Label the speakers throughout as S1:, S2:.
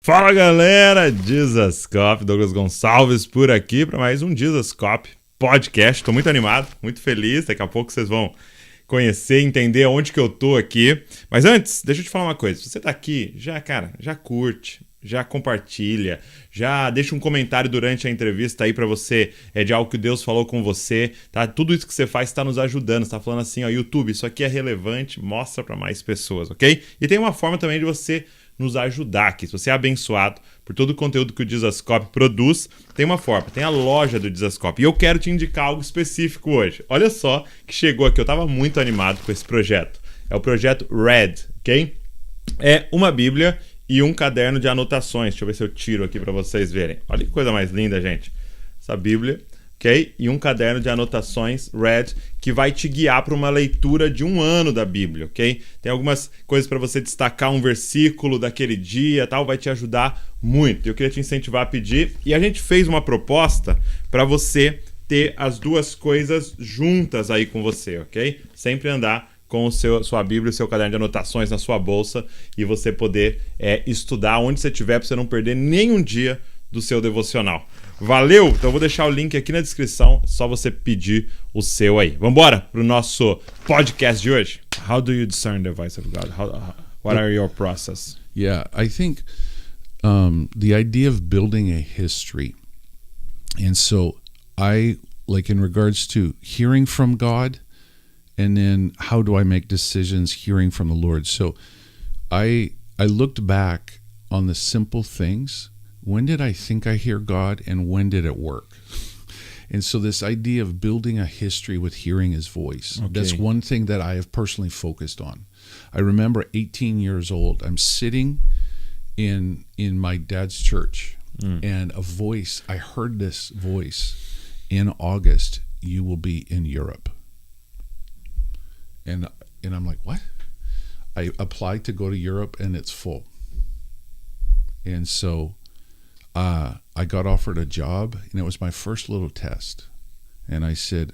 S1: Fala galera, JesusCopy, Douglas Gonçalves por aqui para mais um JesusCopy podcast. Estou muito animado, muito feliz, daqui a pouco vocês vão conhecer, entender onde que eu tô aqui. Mas antes, deixa eu te falar uma coisa, se você tá aqui, já curte, já compartilha, já deixa um comentário durante a entrevista aí pra você, de algo que Deus falou com você, tá? Tudo isso que você faz está nos ajudando, está falando assim, ó, YouTube, isso aqui é relevante, mostra para mais pessoas, ok? E tem uma forma também de você nos ajudar aqui, se você é abençoado por todo o conteúdo que o JesusCopy produz, tem uma forma, tem a loja do JesusCopy. E eu quero te indicar algo específico hoje. Olha só que chegou aqui, eu estava muito animado com esse projeto. É o projeto Red, ok? É uma Bíblia e um caderno de anotações. Deixa eu ver se eu tiro aqui para vocês verem. Olha que coisa mais linda, gente. Essa Bíblia, ok? E um caderno de anotações Red que vai te guiar para uma leitura de um ano da Bíblia, ok? Tem algumas coisas para você destacar, um versículo daquele dia, tal, vai te ajudar muito. Eu queria te incentivar a pedir. E a gente fez uma proposta para você ter as duas coisas juntas aí com você, ok? Sempre andar com sua Bíblia e o seu caderno de anotações na sua bolsa e você poder estudar onde você estiver para você não perder nenhum dia do seu devocional. Valeu? Então eu vou deixar o link aqui na descrição, só você pedir o seu aí. Vamos embora pro nosso podcast de hoje. How do you discern the voice of God? What are your process?
S2: Yeah, I think the idea of building a history. And so I, like in regards to hearing from God, and then how do I make decisions hearing from the Lord? So I looked back on the simple things. When did I think I hear God, and when did it work? And so this idea of building a history with hearing his voice, that's one thing that I have personally focused on. I remember 18 years old, I'm sitting in my dad's church, and I heard this voice, in August, you will be in Europe. And I'm like, what? I applied to go to Europe, and it's full. And so I got offered a job, and it was my first little test. And I said,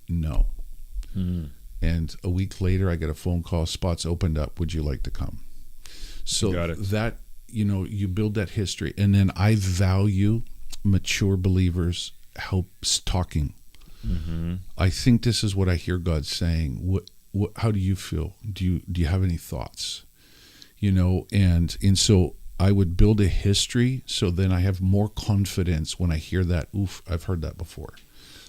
S2: no. And a week later, I get a phone call, spots opened up, would you like to come? So that, you build that history. And then I value mature believers helps talking. I think this is what I hear God saying. How do you feel? Do you have any thoughts? And so I would build a history, so then I have more confidence when I hear that, I've heard that before.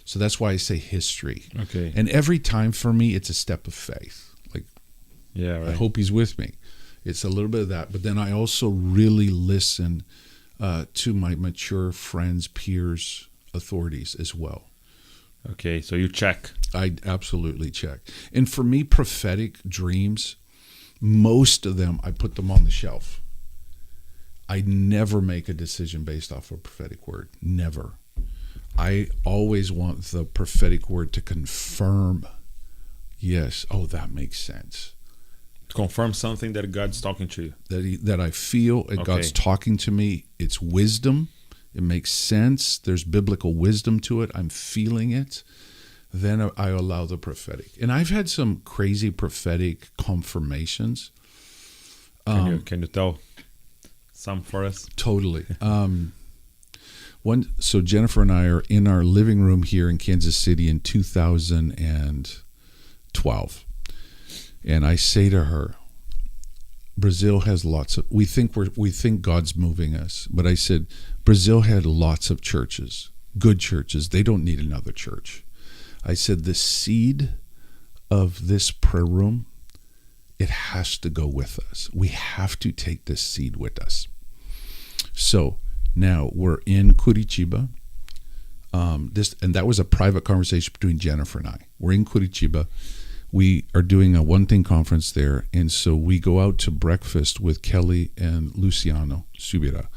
S2: So that's why I say history. Okay. And every time for me, it's a step of faith. Like, yeah, right. I hope he's with me. It's a little bit of that. But then I also really listen to my mature friends, peers, authorities as well.
S1: Okay, so you check.
S2: I absolutely check. And for me, prophetic dreams, most of them, I put them on the shelf. I never make a decision based off a prophetic word. Never. I always want the prophetic word to confirm, yes, that makes sense.
S1: To confirm something that God's talking to you.
S2: That I feel God's talking to me. It's wisdom. It makes sense. There's biblical wisdom to it. I'm feeling it. Then I allow the prophetic. And I've had some crazy prophetic confirmations.
S1: Can you tell some for us?
S2: Totally. So Jennifer and I are in our living room here in Kansas City in 2012. And I say to her, Brazil has lots of, we think God's moving us. But I said, Brazil had lots of churches, good churches. They don't need another church. I said, the seed of this prayer room, it has to go with us. We have to take this seed with us. So now we're in Curitiba. And that was a private conversation between Jennifer and I. We're in Curitiba. We are doing a One Thing conference there, and so we go out to breakfast with Kelly and Luciano Subira.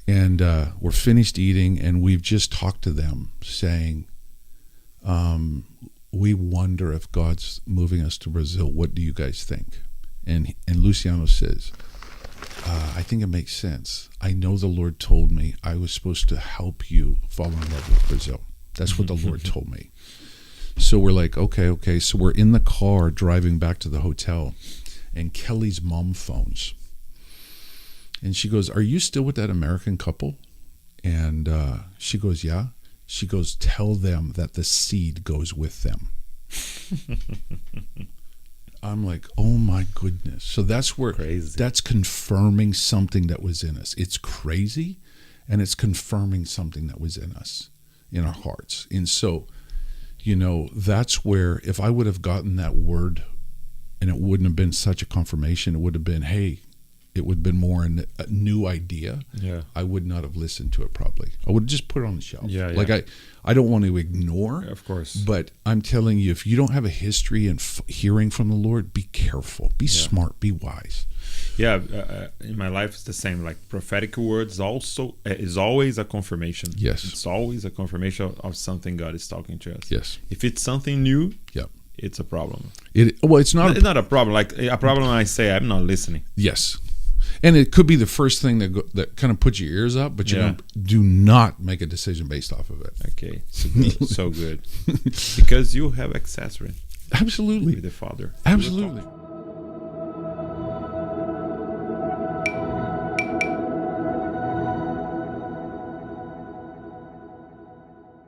S2: And we're finished eating, and we've just talked to them saying, we wonder if God's moving us to Brazil. What do you guys think? And Luciano says, I think it makes sense. I know the Lord told me I was supposed to help you fall in love with Brazil. That's what the Lord told me. So we're like, okay. So we're in the car driving back to the hotel, and Kelly's mom phones. And she goes, "Are you still with that American couple?" And she goes, "Yeah." She goes, "Tell them that the seed goes with them." I'm like, oh my goodness. So that's where that's confirming something that was in us. It's crazy, and it's confirming something that was in us, in our hearts. And so, that's where if I would have gotten that word and it wouldn't have been such a confirmation, it would have been, hey, it would have been more a new idea.
S1: Yeah.
S2: I would not have listened to it probably. I would have just put it on the shelf.
S1: Yeah.
S2: Like I don't want to ignore.
S1: Of course.
S2: But I'm telling you, if you don't have a history in hearing from the Lord, be careful, be smart, be wise.
S1: Yeah. In my life, it's the same. Like prophetic words also is always a confirmation.
S2: Yes.
S1: It's always a confirmation of something God is talking to us.
S2: Yes.
S1: If it's something new,
S2: Yep.
S1: It's a problem.
S2: It's not.
S1: It's not a problem. Like a problem when I say I'm not listening.
S2: Yes. And it could be the first thing that kind of puts your ears up, but do not make a decision based off of it.
S1: Okay, so good. Because you have access, right?
S2: Absolutely.
S1: With the Father.
S2: Absolutely.